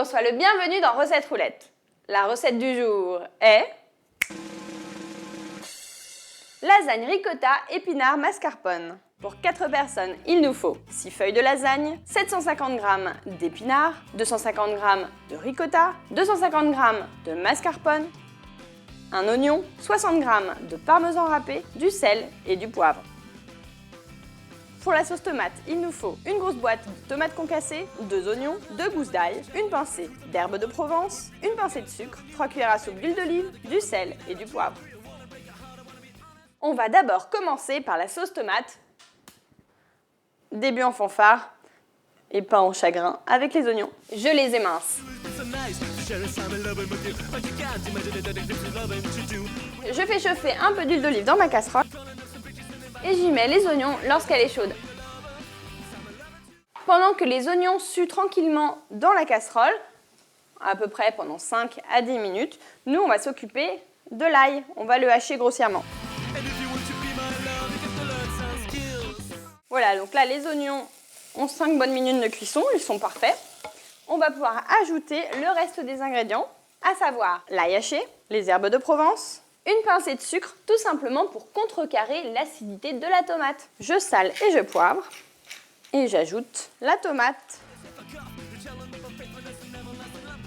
Bonjour, sois le bienvenu dans Recette Roulette. La recette du jour est lasagne ricotta épinards mascarpone. Pour 4 personnes, il nous faut 6 feuilles de lasagne, 750 g d'épinards, 250 g de ricotta, 250 g de mascarpone, un oignon, 60 g de parmesan râpé, du sel et du poivre. Pour la sauce tomate, il nous faut une grosse boîte de tomates concassées, 2 oignons, 2 gousses d'ail, une pincée d'herbe de Provence, une pincée de sucre, 3 cuillères à soupe d'huile d'olive, du sel et du poivre. On va d'abord commencer par la sauce tomate. Début en fanfare et pas en chagrin avec les oignons. Je les émince. Je fais chauffer un peu d'huile d'olive dans ma casserole et j'y mets les oignons lorsqu'elle est chaude. Pendant que les oignons suent tranquillement dans la casserole, à peu près pendant 5 à 10 minutes, nous on va s'occuper de l'ail. On va le hacher grossièrement. Voilà, donc là les oignons ont 5 bonnes minutes de cuisson, ils sont parfaits. On va pouvoir ajouter le reste des ingrédients, à savoir l'ail haché, les herbes de Provence, une pincée de sucre, tout simplement pour contrecarrer l'acidité de la tomate. Je sale et je poivre, et j'ajoute la tomate.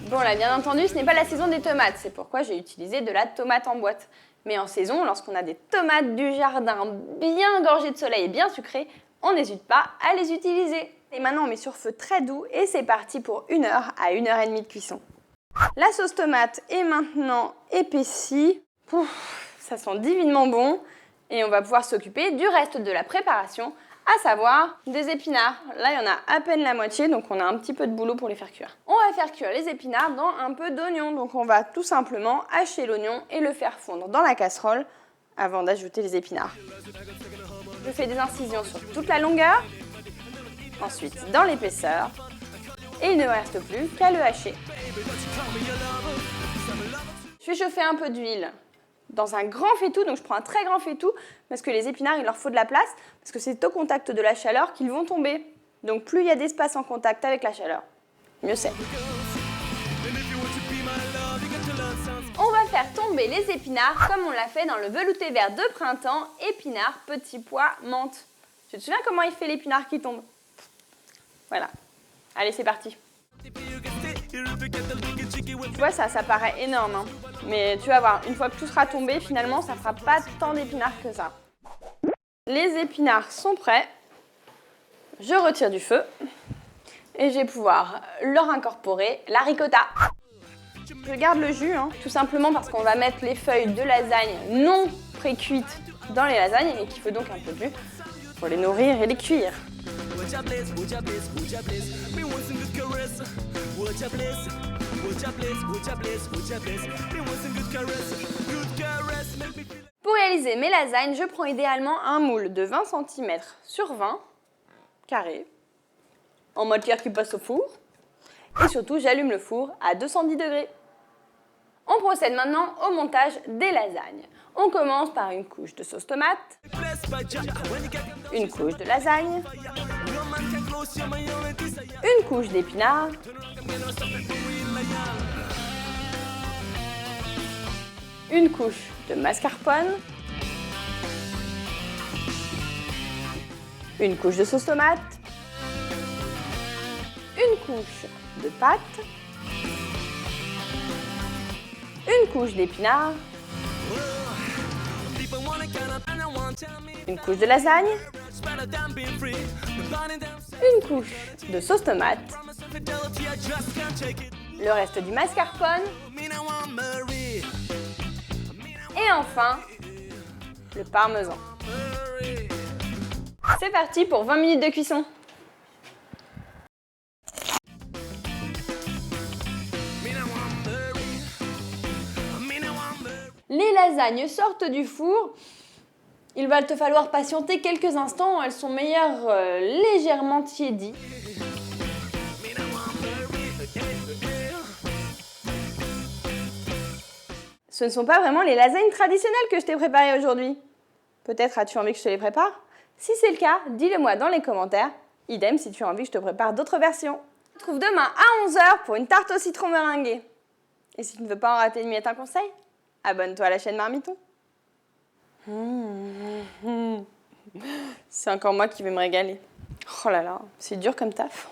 Bon là, bien entendu, ce n'est pas la saison des tomates, c'est pourquoi j'ai utilisé de la tomate en boîte. Mais en saison, lorsqu'on a des tomates du jardin bien gorgées de soleil et bien sucrées, on n'hésite pas à les utiliser. Et maintenant, on met sur feu très doux et c'est parti pour 1 heure à 1 heure et demie de cuisson. La sauce tomate est maintenant épaissie. Ça sent divinement bon et on va pouvoir s'occuper du reste de la préparation, à savoir des épinards. Là, il y en a à peine la moitié, donc on a un petit peu de boulot pour les faire cuire. On va faire cuire les épinards dans un peu d'oignon, donc on va tout simplement hacher l'oignon et le faire fondre dans la casserole avant d'ajouter les épinards. Je fais des incisions sur toute la longueur, ensuite dans l'épaisseur, et il ne me reste plus qu'à le hacher. Je fais chauffer un peu d'huile dans un grand faitout, donc je prends un très grand faitout parce que les épinards, il leur faut de la place, parce que c'est au contact de la chaleur qu'ils vont tomber. Donc plus il y a d'espace en contact avec la chaleur, mieux c'est. On va faire tomber les épinards comme on l'a fait dans le velouté vert de printemps, épinards, petits pois, menthe. Tu te souviens comment il fait l'épinard qui tombe? Voilà. Allez, c'est parti. Tu vois, ça paraît énorme, hein. Mais tu vas voir, une fois que tout sera tombé, finalement, ça fera pas tant d'épinards que ça. Les épinards sont prêts. Je retire du feu et je vais pouvoir leur incorporer la ricotta. Je garde le jus, hein, tout simplement parce qu'on va mettre les feuilles de lasagne non pré-cuites dans les lasagnes et qu'il faut donc un peu de jus pour les nourrir et les cuire. Pour réaliser mes lasagnes, je prends idéalement un moule de 20 cm sur 20 carré, en mode cuir qui passe au four. Et surtout, j'allume le four à 210 degrés. On procède maintenant au montage des lasagnes. On commence par une couche de sauce tomate, une couche de lasagne, une couche d'épinards, une couche de mascarpone, une couche de sauce tomate, une couche de pâte, une couche d'épinards, une couche de lasagne, une couche de sauce tomate, le reste du mascarpone et enfin le parmesan. C'est parti pour 20 minutes de cuisson. Les lasagnes sortent du four. Il va te falloir patienter quelques instants. Elles sont meilleures légèrement tiédies. Ce ne sont pas vraiment les lasagnes traditionnelles que je t'ai préparées aujourd'hui. Peut-être as-tu envie que je te les prépare? Si c'est le cas, dis-le moi dans les commentaires. Idem si tu as envie que je te prépare d'autres versions. Trouve demain à 11h pour une tarte au citron meringuée. Et si tu ne veux pas en rater une miette, un conseil, abonne-toi à la chaîne Marmiton. C'est encore moi qui vais me régaler. Oh là là, c'est dur comme taf.